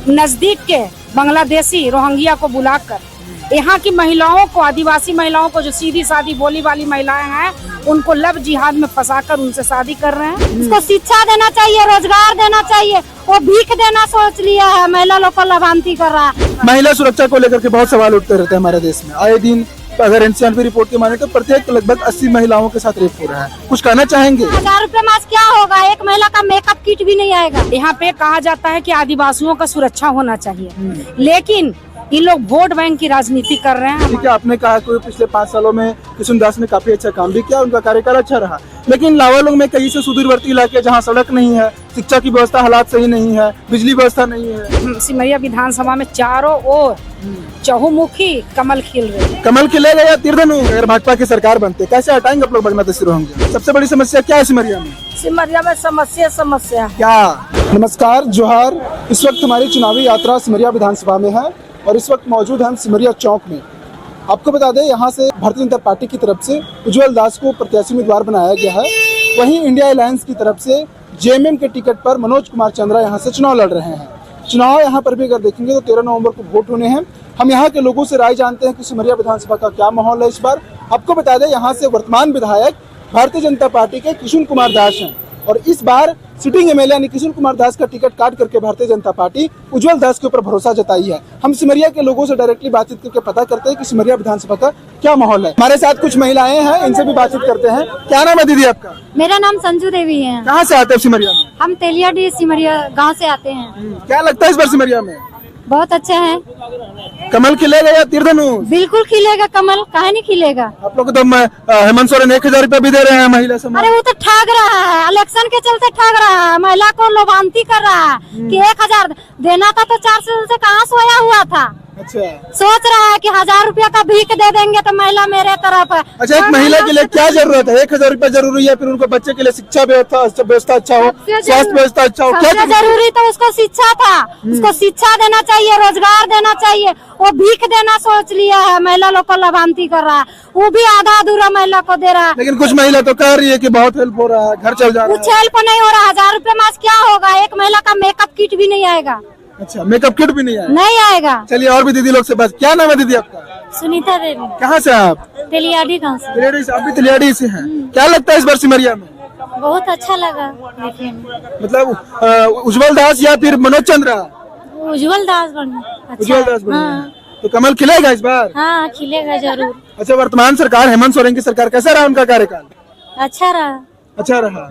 नजदीक के बांग्लादेशी रोहिंग्या को बुलाकर यहाँ की महिलाओं को, आदिवासी महिलाओं को, जो सीधी सादी बोली वाली महिलाएं हैं, उनको लव जिहाद में फंसाकर उनसे शादी कर रहे हैं। उसको शिक्षा देना चाहिए, रोजगार देना चाहिए। वो भीख देना सोच लिया है, महिला लोग को लाभांती कर रहा है। महिला सुरक्षा को लेकर के बहुत सवाल उठते रहते हैं हमारे देश में। आए दिन अगर एनसीआरबी रिपोर्ट की माने तो प्रत्येक लगभग 80 महिलाओं के साथ रेप हो रहा है। कुछ कहना चाहेंगे? 1000 रुपए मास क्या होगा? एक महिला का मेकअप किट भी नहीं आएगा। यहाँ पे कहा जाता है कि आदिवासियों का सुरक्षा होना चाहिए, लेकिन ये लोग वोट बैंक की राजनीति कर रहे हैं। ठीक है, आपने कहा कि पिछले 5 सालों में किशुन दास ने काफी अच्छा काम भी किया, उनका कार्यकाल अच्छा रहा, लेकिन लावालुंग में कई से सुदूरवर्ती इलाके जहाँ सड़क नहीं है, शिक्षा की व्यवस्था हालात सही नहीं है, बिजली व्यवस्था नहीं है। सिमरिया विधानसभा में चारों ओर चहुमुखी कमल खिल रहे हैं। कमल खिलेगा या तीरधनु? अगर भाजपा की सरकार बनते कैसे हटाएंगे आप लोग बांग्लादेशी रोहिंग्या? सबसे बड़ी समस्या क्या है सिमरिया में? सिमरिया में समस्या क्या? नमस्कार, जोहार। इस वक्त हमारी चुनावी यात्रा सिमरिया विधानसभा में है और इस वक्त मौजूद हम सिमरिया चौक में। आपको बता दें, यहाँ से भारतीय जनता पार्टी की तरफ से उज्जवल दास को प्रत्याशी उम्मीदवार बनाया गया है। वहीं इंडिया अलायंस की तरफ से जेएमएम के टिकट पर मनोज कुमार चंद्रा यहाँ से चुनाव लड़ रहे हैं। चुनाव यहाँ पर भी अगर देखेंगे तो 13 नवंबर को वोट होने हैं। हम यहाँ के लोगों से राय जानते हैं कि सिमरिया विधानसभा का क्या माहौल है इस बार। आपको बता दें, यहाँ से वर्तमान विधायक भारतीय जनता पार्टी के किशुन कुमार दास हैं और इस बार सिटिंग एमएलए यानी किशुन कुमार दास का टिकट काट करके भारतीय जनता पार्टी उज्जवल दास के ऊपर भरोसा जताई है। हम सिमरिया के लोगों से डायरेक्टली बातचीत करके पता करते हैं कि सिमरिया विधानसभा का क्या माहौल है। हमारे साथ कुछ महिलाएं हैं, इनसे भी बातचीत करते हैं। क्या नाम है दीदी आपका? मेरा नाम संजू देवी है। कहाँ से आते हैं सिमरिया में? हम तेलियाडी सिमरिया गांव से आते हैं। क्या लगता है इस बार सिमरिया में? बहुत अच्छा है। कमल खिलेगा या तीरधनु? बिल्कुल खिलेगा कमल, काहे नहीं खिलेगा। आप लोग तो हेमंत सोरेन 1000 रुपया भी दे रहे हैं महिला समाज। अरे वो तो ठग रहा है, इलेक्शन के चलते ठग रहा है, महिला को लोभांती कर रहा है कि 1000 देना था तो 400 से कहाँ सोया हुआ था। अच्छा, सोच रहा है कि 1000 रुपया का भीख दे देंगे तो महिला मेरे तरफ है। अच्छा, एक महिला के लिए क्या जरूरत है? 1000 रुपया जरूरी है, फिर उनको बच्चे के लिए शिक्षा व्यवस्था अच्छा हो, स्वास्थ्य व्यवस्था अच्छा हो, क्या सबसे जरूरी तो उसको शिक्षा था। उसको शिक्षा देना चाहिए, रोजगार देना चाहिए। वो भीख देना सोच लिया है, महिला लोग को लाभांती कर रहा है, वो भी आधा अधूरा महिला को दे रहा है। लेकिन कुछ महिला तो कह रही है कि बहुत हेल्प हो रहा है, घर चल जा रहा कुछ हेल्प नहीं हो रहा। 1000 रुपया मास क्या होगा? एक महिला का मेकअप किट भी नहीं आएगा। है। अच्छा, मेकअप किट भी नहीं आया? नहीं आएगा। चलिए और भी दीदी लोग से बात। क्या नाम है दीदी आपका? सुनीता देवी। कहाँ से आप? तेलियाडी गाँव से। तिलियाड़ी से? आप भी तिलियाड़ी से हैं। क्या लगता है इस बार सिमरिया में? बहुत अच्छा लगा देखने में। मतलब उज्जवल दास या फिर मनोज चंद्रा? उज्जवल दास बन उज्जवल दास बने हैं। तो कमल खिलेगा इस बार? हाँ खिलेगा जरूर। अच्छा, वर्तमान सरकार हेमंत सोरेन की सरकार कैसा रहा उनका कार्यकाल? अच्छा रहा। अच्छा रहा।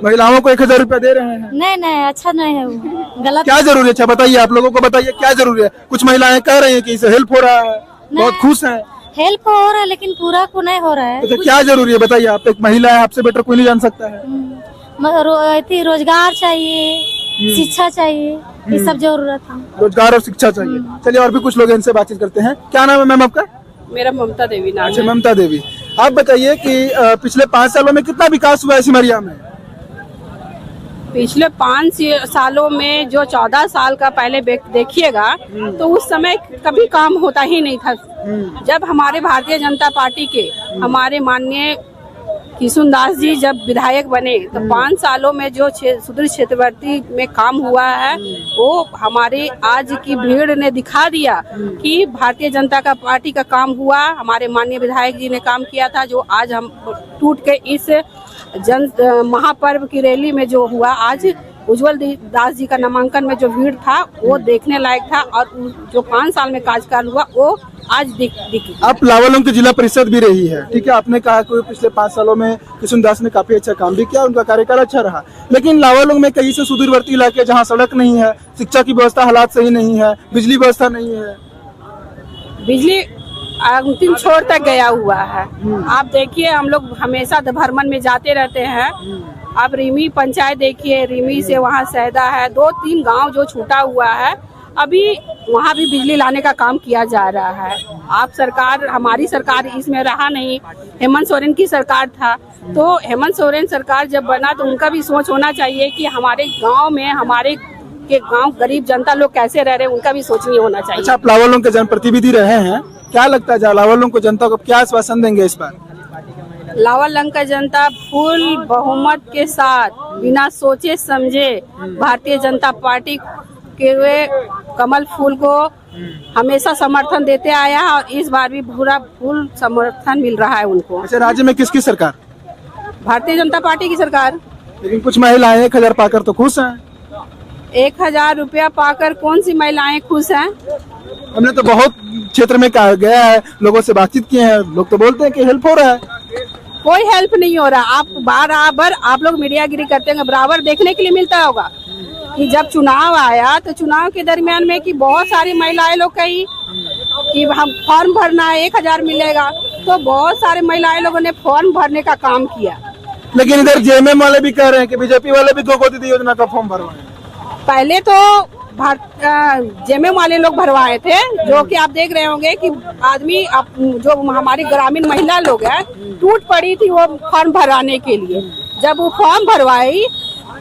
महिलाओं को 1000 रुपया दे रहे हैं। नहीं अच्छा नहीं है, वो गलत। क्या जरूरी है? अच्छा बताइए, आप लोगों को बताइए क्या जरूरी है। कुछ महिलाएं कह रही हैं कि इससे हेल्प हो रहा है, बहुत खुश हैं। हेल्प हो रहा है लेकिन पूरा को नहीं हो रहा है। अच्छा, क्या जरूरी है बताइए? आप एक महिला है, आपसे बेटर कोई नहीं जान सकता है। रोजगार चाहिए, शिक्षा चाहिए, ये सब जरूरत है। रोजगार और शिक्षा चाहिए। चलिए और भी कुछ लोग इनसे बातचीत करते हैं। क्या नाम है मैम आपका? मेरा ममता देवी नाम अच्छा, ममता देवी। आप बताइए कि पिछले 5 सालों में कितना विकास हुआ है सिमरिया में? पिछले 5 सालों में जो 14 साल का पहले देखिएगा तो उस समय कभी काम होता ही नहीं था। जब हमारे भारतीय जनता पार्टी के हमारे माननीय किशुन दास जी जब विधायक बने तो 5 सालों में जो सुदूर क्षेत्रवर्ती में काम हुआ है वो हमारे आज की भीड़ ने दिखा दिया कि भारतीय जनता का पार्टी का काम हुआ। हमारे माननीय विधायक जी ने काम किया था, जो आज हम टूट के इस महापर्व की रैली में जो हुआ, आज उज्जवल दास जी का नामांकन में जो भीड़ था वो देखने लायक था और जो 5 साल में कार्यकाल हुआ वो आज दिखी। आप लावालुंग की जिला परिषद भी रही है, ठीक है। आपने कहा कि पिछले 5 सालों में किशुन दास ने काफी अच्छा काम भी किया, उनका कार्यकाल अच्छा रहा, लेकिन लावालुंग में कई से सुदूरवर्ती इलाके जहाँ सड़क नहीं है, शिक्षा की व्यवस्था हालात सही नहीं है, बिजली व्यवस्था नहीं है। बिजली अंतिम छोर तक गया हुआ है। आप देखिए, हम लोग हमेशा भ्रमण में जाते रहते हैं। आप रीमी पंचायत देखिए, रीमी से वहाँ सहदा है, 2-3 गांव जो छूटा हुआ है, अभी वहाँ भी बिजली लाने का काम किया जा रहा है। आप सरकार, हमारी सरकार इसमें रहा नहीं, हेमंत सोरेन की सरकार था। तो हेमंत सोरेन सरकार जब बना तो उनका भी सोच होना चाहिए कि हमारे गांव में हमारे के गांव गरीब जनता लोग कैसे रह रहे हैं, उनका भी सोचनीय होना चाहिए। अच्छा, आप लावालुंग के जनप्रतिनिधि रहे हैं, क्या लगता है लावालुंग को जनता को क्या आश्वासन देंगे इस बार? लावालुंग का जनता फुल बहुमत के साथ बिना सोचे समझे भारतीय जनता पार्टी के कमल फूल को हमेशा समर्थन देते आया है और इस बार भी पूरा फुल समर्थन मिल रहा है उनको। अच्छा, राज्य में किसकी सरकार? भारतीय जनता पार्टी की सरकार। लेकिन कुछ महिलाएं 1000 पाकर तो खुश हैं। 1000 रुपया पाकर कौन सी महिलाएं खुश हैं? हमने तो बहुत क्षेत्र में कहा गया है, लोगों से बातचीत किए हैं, लोग तो बोलते हैं कि हेल्प हो रहा है। कोई हेल्प नहीं हो रहा। आप बराबर आप लोग मीडियागिरी करते हैं, बराबर देखने के लिए मिलता होगा कि जब चुनाव आया तो चुनाव के दरमियान में कि बहुत सारी महिलाएं लोग कही कि हम फॉर्म भरना है 1000 मिलेगा, तो बहुत सारे महिलाएं लोगों ने फॉर्म भरने का काम किया। लेकिन इधर जेएमएम वाले भी कह रहे हैं कि बीजेपी वाले भी गोदी दीदी योजना का फॉर्म भरवाएं। पहले तो जेएमएम वाले लोग भरवाए थे, जो कि आप देख रहे होंगे कि आदमी जो हमारी ग्रामीण महिला लोग हैं टूट पड़ी थी वो फॉर्म भराने के लिए। जब वो फॉर्म भरवाई,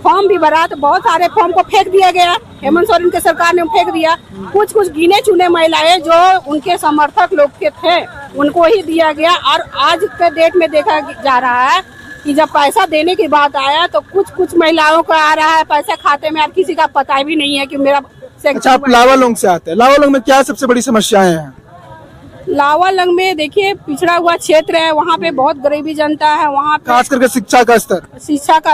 फॉर्म भी भरा तो बहुत सारे फॉर्म को फेंक दिया गया। हेमंत सोरेन की सरकार ने फेंक दिया। कुछ कुछ गिने चुने महिलाएं जो उनके समर्थक लोग के थे उनको ही दिया गया। और आज के डेट में देखा जा रहा है कि जब पैसा देने की बात आया तो कुछ कुछ महिलाओं को आ रहा है पैसा खाते में, और किसी का पता भी नहीं है कि मेरा। अच्छा, आप लावालौंग से आते हैं, लावालौंग में क्या सबसे बड़ी समस्याएं हैं? लावालौंग में देखिए पिछड़ा हुआ क्षेत्र है, वहाँ पे बहुत गरीबी जनता है। वहाँ पे खास करके शिक्षा का स्तर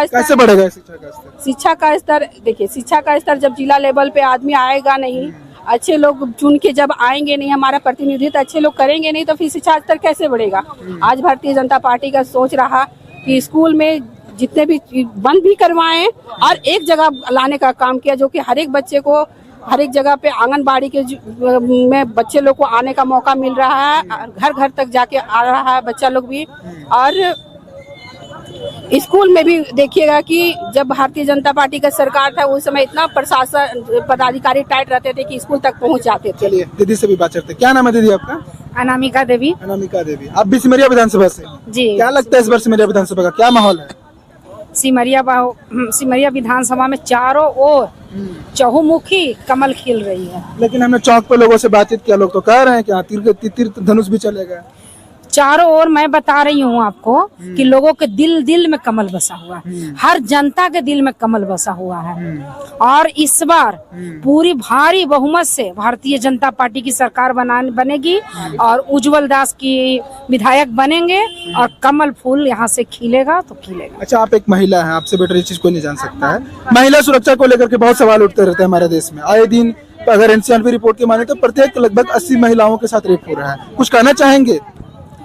कैसे बढ़ेगा? शिक्षा का स्तर देखिए, शिक्षा का स्तर जब जिला लेवल पे आदमी आएगा नहीं, अच्छे लोग चुन के जब आएंगे नहीं, हमारा प्रतिनिधित्व अच्छे लोग करेंगे नहीं, तो फिर शिक्षा स्तर कैसे बढ़ेगा? आज भारतीय जनता पार्टी का सोच रहा कि स्कूल में जितने भी बंद भी करवाएं और एक जगह लाने का काम किया, जो कि हर एक बच्चे को हर एक जगह पे आंगनबाड़ी के में बच्चे लोग को आने का मौका मिल रहा है, घर घर तक जाके आ रहा है बच्चा लोग भी। और स्कूल में भी देखिएगा कि जब भारतीय जनता पार्टी का सरकार था उस समय इतना प्रशासन पदाधिकारी टाइट रहते थे कि स्कूल तक पहुंच जाते थे। चलिए दीदी से भी बात करते हैं। क्या नाम है दीदी आपका? अनामिका देवी। अनामिका देवी, आप भी सिमरिया विधानसभा से? जी। क्या लगता है इस बार सिमरिया विधानसभा का क्या माहौल है? सिमरिया विधानसभा में चारों ओर चहुमुखी कमल खिल रही है। लेकिन हमने चौक पे लोगों से बातचीत किया, लोग तो कह रहे हैं कि तीर धनुष भी चलेगा। चारों ओर मैं बता रही हूँ आपको कि लोगों के दिल में कमल बसा हुआ है, हर जनता के दिल में कमल बसा हुआ है। और इस बार पूरी भारी बहुमत से भारतीय जनता पार्टी की सरकार बनेगी और उज्जवल दास की विधायक बनेंगे और कमल फूल यहाँ से खिलेगा तो खिलेगा। अच्छा, आप एक महिला हैं, आपसे बेटर ये चीज कोई नहीं जान सकता है। महिला सुरक्षा को लेकर के बहुत सवाल उठते रहते हैं हमारे देश में। आए दिन अगर एनसीआरबी रिपोर्ट की माने तो प्रत्येक लगभग 80 महिलाओं के साथ रेप हो रहा है। कुछ कहना चाहेंगे?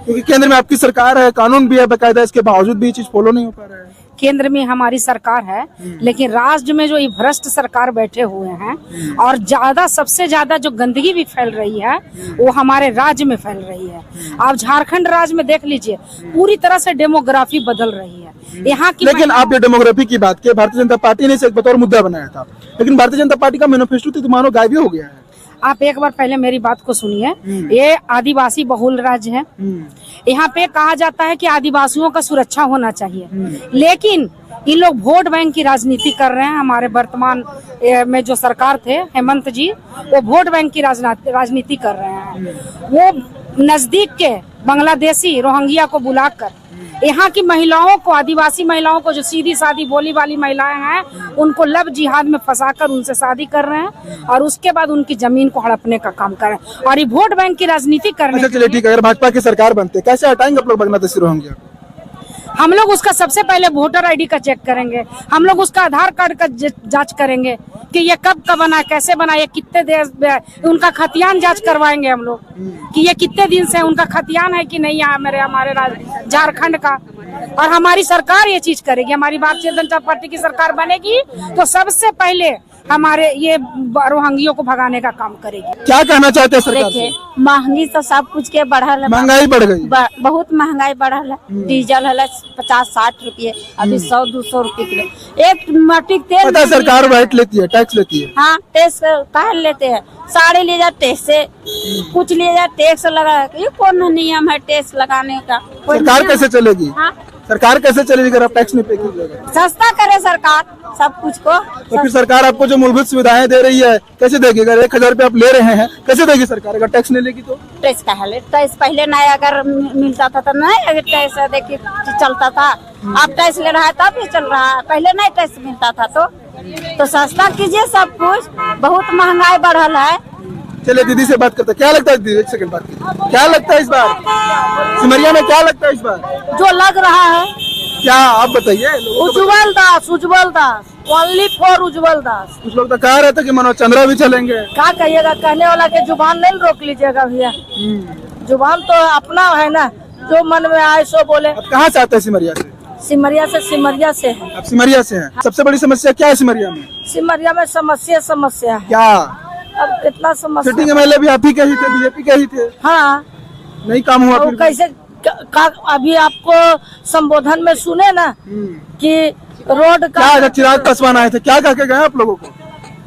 क्योंकि केंद्र में आपकी सरकार है, कानून भी है बकायदा, इसके बावजूद भी ये चीज फॉलो नहीं हो पा रहा है। केंद्र में हमारी सरकार है, लेकिन राज्य में जो ये भ्रष्ट सरकार बैठे हुए हैं और सबसे ज्यादा जो गंदगी भी फैल रही है वो हमारे राज्य में फैल रही है। आप झारखंड राज्य में देख लीजिए, पूरी तरह से डेमोग्राफी बदल रही है यहाँ की। लेकिन आप ये डेमोग्राफी की बात की, भारतीय जनता पार्टी ने इसे एक बतौर मुद्दा बनाया था, लेकिन भारतीय जनता पार्टी का मैनिफेस्टो तो मानो गायब हो गया है। आप एक बार पहले मेरी बात को सुनिए। ये आदिवासी बहुल राज्य है, यहाँ पे कहा जाता है कि आदिवासियों का सुरक्षा होना चाहिए, लेकिन इन लोग वोट बैंक की राजनीति कर रहे हैं। हमारे वर्तमान में जो सरकार थे हेमंत जी, वो वोट बैंक की राजनीति कर रहे हैं। वो नजदीक के बांग्लादेशी रोहिंग्या को बुलाकर यहाँ की महिलाओं को, आदिवासी महिलाओं को, जो सीधी सादी बोली वाली महिलाएं हैं, उनको लव जिहाद में फंसाकर उनसे शादी कर रहे हैं और उसके बाद उनकी जमीन को हड़पने का काम कर रहे हैं और ये वोट बैंक की राजनीति करने। अच्छा चलिए ठीक है, अगर भाजपा की सरकार बनते कैसे हटाएंगे आप लोग बांग्लादेशी रोहिंग्या? हम लोग उसका सबसे पहले वोटर आईडी का चेक करेंगे, हम लोग उसका आधार कार्ड का जांच करेंगे कि ये कब का बना, कैसे बना, ये कितने देश, उनका खतियान जांच करवाएंगे हम लोग कि ये कितने दिन से उनका खतियान है कि नहीं है हमारे झारखंड का। और हमारी सरकार ये चीज करेगी, हमारी भारतीय जनता पार्टी की सरकार बनेगी तो सबसे पहले हमारे ये रोहिंग्यों को भगाने का काम करेगी। क्या कहना चाहते हैं सरकार से? महंगी तो सब कुछ के बढ़ल है, महंगाई बढ़ गई, बहुत महंगाई बढ़ल है। डीजल है 50-60 रुपये, अभी 100-200 रुपये किलो। एक मीट्रिक तेल पता सरकार वैट लेती है, टैक्स लेती है। हाँ, टैक्स कहा लेते हैं, साड़ी ले जाए टैक्स से, कुछ ले जाए टैक्स लगा। ये कौन नियम है टैक्स लगाने का? सरकार कैसे चलेगी? हाँ? सरकार कैसे चलेगी अगर आप टैक्स नहीं पे कीजिएगा? सस्ता करे सरकार सब कुछ को। तो फिर सरकार आपको जो मूलभूत सुविधाएं दे रही है कैसे देगी? अगर 1000 रुपये आप ले रहे हैं कैसे देगी सरकार अगर टैक्स नहीं लेगी तो? टैक्स कहा ले, टैक्स पहले नहीं अगर मिलता था तो नहीं, अगर टैक्स देखिए चलता था। अब टैक्स ले रहा है तब भी चल रहा है, पहले नहीं टैक्स मिलता था तो तो सस्ता कीजिए सब कुछ, बहुत महंगाई बढ़ल है। चलिए दीदी से बात करते हैं। क्या लगता है दीदी, एक सेकंड बात कीजिए, क्या लगता है इस बार सिमरिया में, क्या लगता है इस बार? जो लग रहा है क्या आप बताइए। उज्जवल दास, उज्जवल दास, ओनली फॉर उज्जवल दास। कुछ लोग तो कह रहे थे कि मनोज चंद्रा भी चलेंगे। क्या कहिएगा, कहने वाला के जुबान नहीं रोक लीजिएगा भैया, जुबान तो अपना है ना, जो मन में आए सो बोले। आप कहाँ से आते हैं सिमरिया से? सिमरिया से है। आप सिमरिया से हैं। सबसे बड़ी समस्या क्या है सिमरिया में? सिमरिया में समस्या है। क्या? अब कितना समस्या। सिटिंग एमएलए भी आप ही के ही थे, बीजेपी के ही थे। हाँ, नहीं काम हुआ तो फिर भी। कैसे अभी आपको संबोधन में सुने ना कि रोड का क्या चिराग पासवान आए थे, क्या कह के गए आप लोगों को?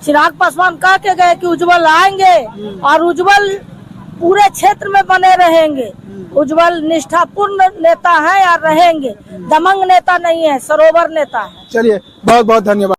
चिराग पासवान कह के गए कि उज्जवल आएंगे और उज्जवल पूरे क्षेत्र में बने रहेंगे। उज्जवल निष्ठापूर्ण नेता है और रहेंगे, दमंग नेता नहीं है, सरोवर नेता है। चलिए बहुत बहुत धन्यवाद।